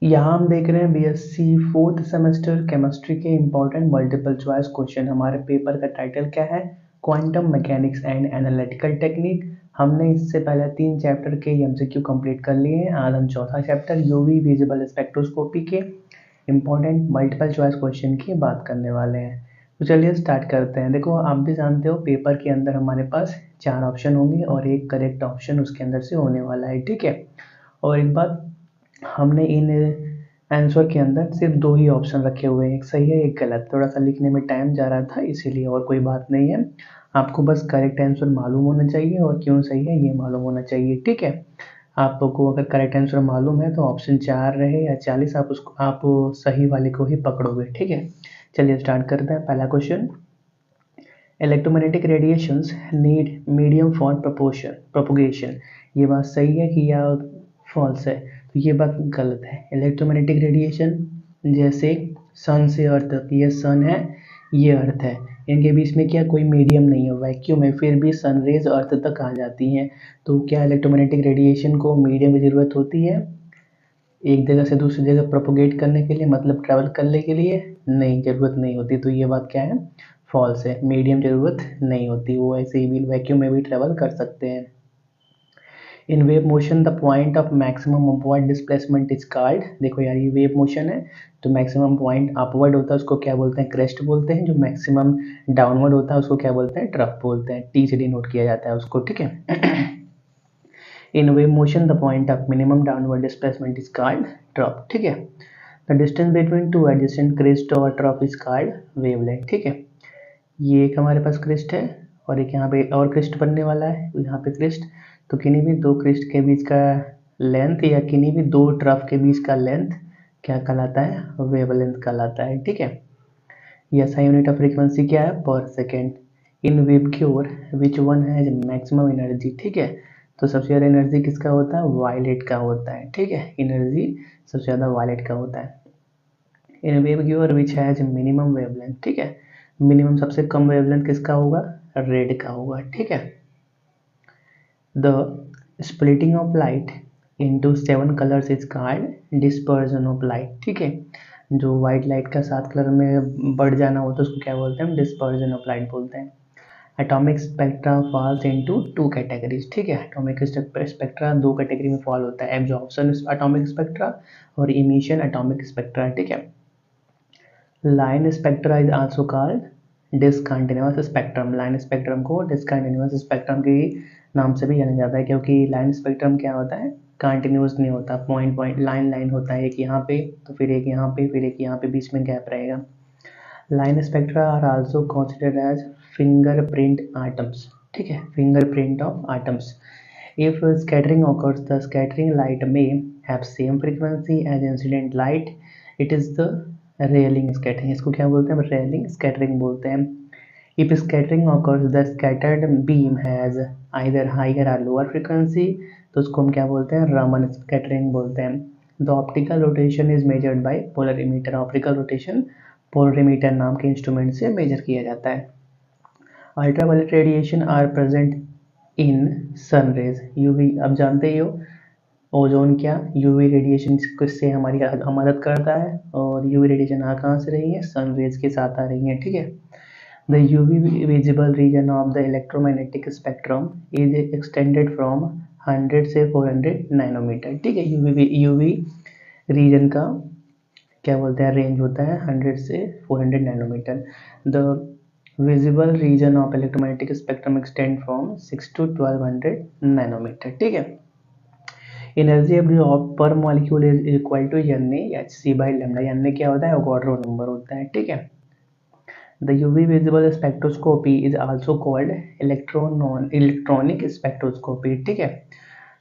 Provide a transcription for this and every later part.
यहाँ हम देख रहे हैं बीएससी फोर्थ सेमेस्टर केमिस्ट्री के इम्पोर्टेंट मल्टीपल चॉइस क्वेश्चन। हमारे पेपर का टाइटल क्या है? Quantum mechanics and analytical technique. हमने इससे पहले 3 चैप्टर के एमसीक्यू कंप्लीट कर लिए हैं। आज हम चौथा चैप्टर यूवी विजिबल स्पेक्ट्रोस्कोपी के इम्पोर्टेंट मल्टीपल चॉइस क्वेश्चन की बात करने वाले हैं। तो चलिए स्टार्ट करते हैं। देखो, आप भी जानते हो पेपर के अंदर हमारे पास 4 ऑप्शन होंगे और एक करेक्ट ऑप्शन उसके अंदर से होने वाला है, ठीक है। और एक बात, हमने इन आंसर के अंदर सिर्फ 2 ही ऑप्शन रखे हुए हैं, एक सही है एक गलत। थोड़ा सा लिखने में टाइम जा रहा था इसीलिए, और कोई बात नहीं है। आपको बस करेक्ट आंसर मालूम होना चाहिए और क्यों सही है ये मालूम होना चाहिए, ठीक है। आपको अगर करेक्ट आंसर मालूम है तो ऑप्शन 4 रहे या 40, आप सही वाले को ही पकड़ोगे, ठीक है। चलिए स्टार्ट करते हैं। पहला question, electromagnetic radiations need medium for propagation. ये बात सही है कि या फॉल्स है? तो ये बात गलत है। इलेक्ट्रोमैग्नेटिक रेडिएशन जैसे सन से अर्थ तक, ये सन है ये अर्थ है, इनके बीच में क्या कोई मीडियम नहीं है, वैक्यूम है, फिर भी सन रेज अर्थ तक आ जाती हैं। तो क्या इलेक्ट्रोमैग्नेटिक रेडिएशन को मीडियम की ज़रूरत होती है एक जगह से दूसरी जगह प्रोपोगेट करने के लिए, मतलब ट्रैवल करने के लिए? नहीं, ज़रूरत नहीं होती। तो ये बात क्या है? फॉल्स है। मीडियम ज़रूरत नहीं होती, वो ऐसे ही भी वैक्यूम में भी ट्रैवल कर सकते हैं। In wave motion the point of maximum upward displacement is called. देखो यार, ये वेव मोशन है तो मैक्सिमम पॉइंट अपवर्ड होता है उसको क्या बोलते हैं? क्रेस्ट बोलते हैं। जो मैक्सिमम डाउनवर्ड होता है उसको क्या बोलते हैं? ट्रफ बोलते हैं। टी से डिनोट किया जाता है उसको, ठीक है। In wave motion the point of minimum downward displacement is called trough, ठीक है। The distance between two adjacent crest और ट्रफ इज कॉल्ड वेवलेंथ, ठीक है। ये एक हमारे पास क्रिस्ट है और एक यहाँ पे और क्रिस्ट बनने वाला है, यहाँ पे क्रिस्ट। तो किन्हीं भी 2 क्रिस्ट के बीच का लेंथ या किन्हीं भी 2 ट्रफ के बीच का लेंथ क्या कहलाता है? वेवलेंथ कहलाता है, ठीक है। ये SI यूनिट ऑफ फ्रीक्वेंसी क्या है? Per second. In wave curve which one has maximum energy, ठीक है। तो सबसे ज़्यादा एनर्जी किसका होता है? वायलेट का होता है, ठीक है। एनर्जी सबसे ज़्यादा वायलेट का होता है। इन wave curve which has minimum wavelength, ठीक है। मिनिमम सबसे कम वेवलेंथ किसका होगा? रेड का होगा, ठीक है। The splitting of light into 7 colours is called dispersion of light, ठीक है। जो वाइट लाइट का 7 कलर में बढ़ जाना होता है उसको क्या बोलते हैं? डिस्पर्जन ऑफ लाइट बोलते हैं। Atomic spectra falls into 2 categories, ठीक है। एटॉमिक स्पेक्ट्रा 2 कैटेगरी में फॉल होता है, एब्जॉर्प्शन एटॉमिक स्पेक्ट्रा और इमिशन एटॉमिक स्पेक्ट्रा, ठीक है। Line spectra is also called discontinuous spectrum. Line spectrum को डिसकंटिन्यूअस स्पेक्ट्रम के नाम से भी जाना जाता है, क्योंकि लाइन स्पेक्ट्रम क्या होता है? कंटिन्यूअस नहीं होता, पॉइंट पॉइंट लाइन लाइन होता है, एक यहाँ पे तो फिर एक यहाँ पे, फिर एक यहाँ पे, बीच में गैप रहेगा। Line spectra are also considered as fingerprint atoms, ठीक है। Fingerprint of atoms. If scattering occurs, the scattering light may have same frequency as incident light. It is the railing scattering। इसको क्या बोलते हैं? railing scattering बोलते हैं। If scattering occurs, the scattered beam has either higher or lower frequency, तो उसको हम क्या बोलते हैं? Raman scattering बोलते हैं। The optical rotation is measured by polarimeter। Optical rotation polarimeter नाम के इंस्ट्रूमेंट से मेजर किया जाता है। Ultraviolet radiation are present in sun rays, UV. अब जानते ही हो ओजोन क्या यूवी रेडिएशन किससे हमारी मदद करता है, और यूवी रेडिएशन आ कहाँ से रही है? सन रेज के साथ आ रही है, ठीक है। The UV visible region of the electromagnetic spectrum is extended from 100 से 400 नैनोमीटर, ठीक है। यूवी रीजन का क्या बोलते हैं? रेंज होता है 100 से 400 nanometre. The visible region of electromagnetic spectrum extend from 6 to 1200 nanometre, ठीक है। Energy absorb per molecule is equal to NA hc by lambda. NA क्या होता है? अवोगाड्रो नंबर होता है, ठीक है। The UV visible spectroscopy is also called electronic spectroscopy, ठीक है।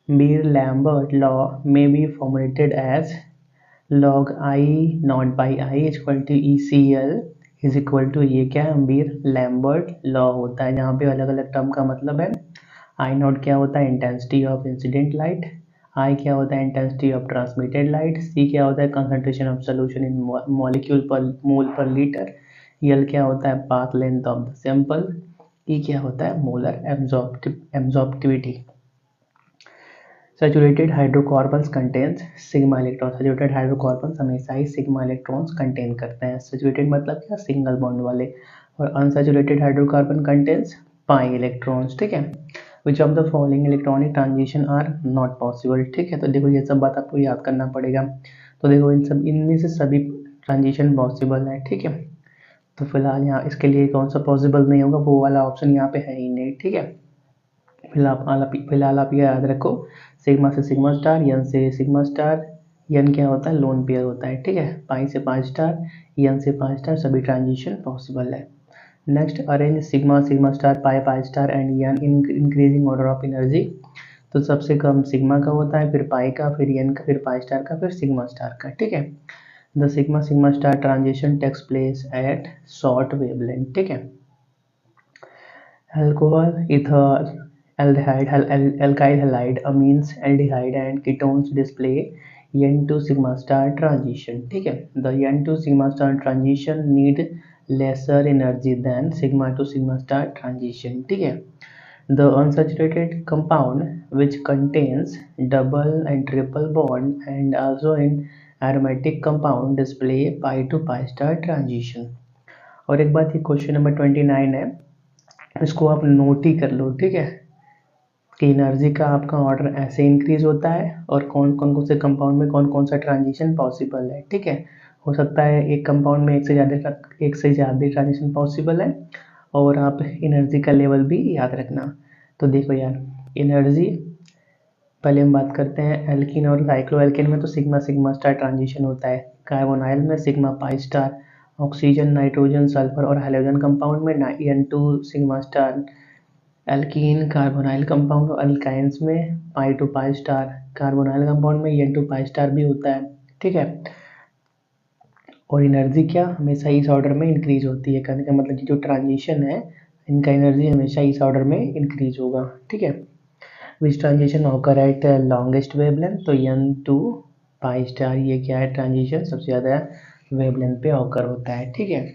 बीर लैम्बर्ट लॉ में be formulated as log I not by I equal to ECL is equal to, ये क्या है? बीर लैम्बर्ट लॉ होता है, जहाँ पे अलग अलग टर्म का मतलब है। I नॉट क्या होता है? Intensity of incident light. I क्या होता है? Intensity of transmitted light. C क्या होता है? Concentration of solution in molecule पर मोल पर लीटर। L क्या होता है? Path length of the sample. E क्या होता है? Molar absorptivity. Saturated hydrocarbons contains sigma electron. Saturated hydrocarbons हमेशा ही सिग्मा इलेक्ट्रॉन्स कंटेन करते हैं। सैचुरेटेड मतलब क्या, सिंगल बॉन्ड वाले। और unsaturated hydrocarbon contains pi electrons, ठीक है। Which of the following electronic transition are not possible, ठीक है। तो देखो ये सब बात आपको याद करना पड़ेगा। तो देखो इनमें से सभी ट्रांजिशन पॉसिबल है, ठीक है। तो फिलहाल यहाँ इसके लिए कौन सा पॉसिबल नहीं होगा, वो वाला ऑप्शन यहाँ पे है ही नहीं, ठीक है। फिलहाल आप ये याद रखो, सिग्मा से सिग्मा स्टार, एन से सिग्मा स्टार, एन क्या होता है, लोन पेयर होता है, ठीक है। पाई से 5 स्टार, एन से 5 स्टार, सभी ट्रांजिशन पॉसिबल है। Next, arrange sigma sigma star pi pi star and n in increasing order of energy. तो सबसे कम सिग्मा का होता है, फिर पाई का, फिर एन का, फिर पाई स्टार का, फिर सिग्मा स्टार का, ठीक है। The sigma sigma star transition takes place at short wavelength, ठीक है। Alcohol, ether, aldehyde, alkyl halide, amines, aldehyde and ketones display N2 sigma star transition, ठीक है। The N2 sigma star transition need lesser energy than sigma to sigma star transition, ठीक है। The unsaturated compound which contains double and triple bond and also in aromatic compound display pi to pi star transition। और एक बात, ये question number 29 है, इसको आप note ही कर लो, ठीक है, कि एनर्जी का आपका ऑर्डर ऐसे इंक्रीज होता है और कौन कौन से कंपाउंड में कौन कौन सा ट्रांजिशन पॉसिबल है, ठीक है। हो सकता है एक कंपाउंड में एक से ज़्यादा ट्रांजिशन पॉसिबल है, और आप एनर्जी का लेवल भी याद रखना। तो देखो यार, एनर्जी पहले हम बात करते हैं एल्किन और साइक्लो एल्किन में, तो सिग्मा सिग्मा स्टार ट्रांजिशन होता है। कार्बोनाइल में sigma pi star, oxygen nitrogen sulphur और हाइड्रोजन कंपाउंड में N2 sigma star, alkene carbonyl compound और अल्काइंस में pi to pi star, carbonyl compound में N2 पाई स्टार भी होता है, ठीक है। और एनर्जी क्या, हमेशा इस ऑर्डर में इंक्रीज होती है। कहने का मतलब जो ट्रांजिशन है, इनका एनर्जी हमेशा इस ऑर्डर में इंक्रीज होगा, ठीक है। विच transition occur eight longest wavelength, तो N2 पाई स्टार, ये क्या है, ट्रांजिशन सबसे ज़्यादा वेवलेंथ पे ऑकर होता है, ठीक है।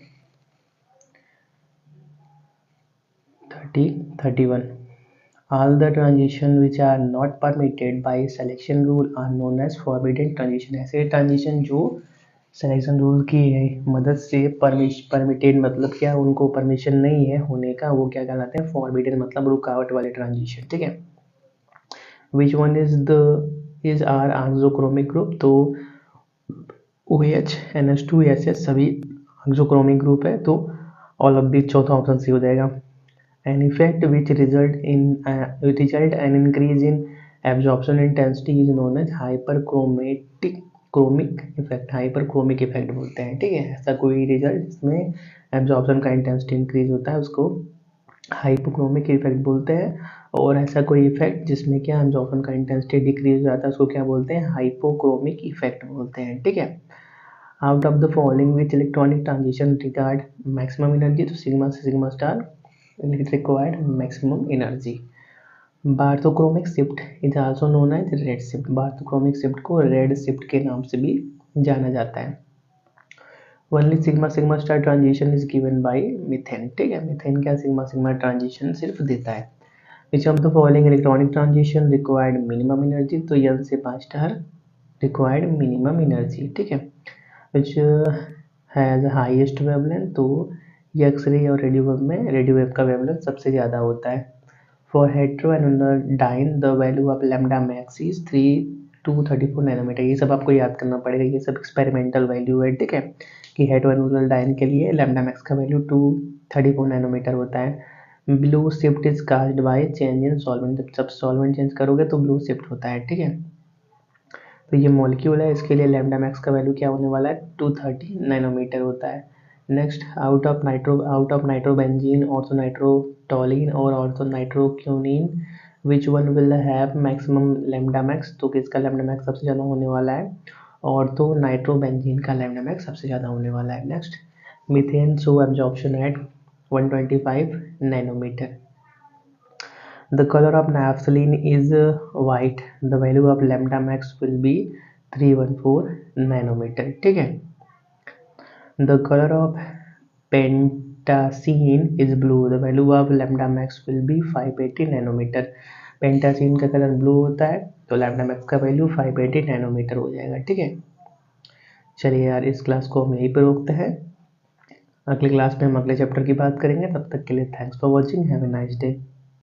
31 all the transition which are not permitted by selection rule are known as forbidden transition। ऐसे ट्रांजिशन जो सिलेक्शन रूल की मदद से परमिटेड मतलब क्या, उनको परमिशन नहीं है होने का, वो क्या कहलाते हैं, फॉरबिडन मतलब रुकावट वाले ट्रांजिशन, ठीक है। Which one is are auxochromic group, तो OH NH2SS सभी आक्सोक्रोमिक ग्रुप है, तो ऑल ऑफ दिस चौथा ऑप्शन सी हो जाएगा। An effect which result an increase in absorption intensity is known as hyperchromic effect। Hyperchromic effect बोलते हैं, ठीक है। ऐसा कोई रिजल्ट जिसमें एब्जॉर्प्शन का इंटेंसिटी इंक्रीज होता है उसको हाइपोक्रोमिक इफेक्ट बोलते हैं, और ऐसा कोई इफेक्ट जिसमें क्या एब्जॉर्प्शन का इंटेंसिटी डिक्रीज हो जाता है उसको क्या बोलते हैं, हाइपोक्रोमिक इफेक्ट बोलते हैं, ठीक है। Out of the following which electronic transition regard maximum energy, तो सिग्मा से sigma star required maximum energy। Bathochromic shift is also known as red shift. Bathochromic shift को रेड शिफ्ट के नाम से भी जाना जाता है। Only sigma sigma star transition is given by methane, ठीक है। मीथेन क्या सिग्मा सिग्मा ट्रांजिशन सिर्फ देता है। Which of the following electronic transition required minimum energy, तो N से 5 स्टार रिक्वायर्ड मिनिमम एनर्जी, ठीक है। विच हैज हाईएस्ट वेवलेंथ, तो ये एक्सरे और रेडियो वेव में रेडियो वेव का वेवलेंथ सबसे ज़्यादा होता है। For heterodyne the value of lambda max is 3 to 34 nanometre. ये सब आपको याद करना पड़ेगा, ये सब एक्सपेरिमेंटल वैल्यू है, ठीक है, कि हेटेरोडाइन के लिए लैम्डा मैक्स का वैल्यू 234 नैनोमीटर होता है। Blue shift is caused by change in solvent, जब सॉल्वेंट चेंज करोगे तो ब्लू शिफ्ट होता है, ठीक है। तो ये मॉलिक्यूल है, इसके लिए लैम्डा मैक्स का वैल्यू क्या होने वाला है, 230 नैनोमीटर होता है। Next, out of nitrobenzene, ortho nitrotoluene और ortho nitroquinine, which one will have maximum lambda max, तो किसका लैम्डा मैक्स सबसे ज़्यादा होने वाला है, ऑर्थो नाइट्रोबेंजीन का लैम्डा मैक्स सबसे ज़्यादा होने वाला है। Next, methane show absorption at 125 nanometre. The color of naphthalene is white, the value of lambda max will be 314 nanometer, ठीक है। The color of pentacene is blue, the value of lambda max will be 580 nanometer। पेंटासीन का colour blue होता है तो lambda max का value 580 nanometre हो जाएगा। ठीक है, चलिए यार इस क्लास को हम यहीं पर रोकते हैं। अगली क्लास में हम अगले चैप्टर की बात करेंगे। तब तक के लिए thanks for watching, have a nice day.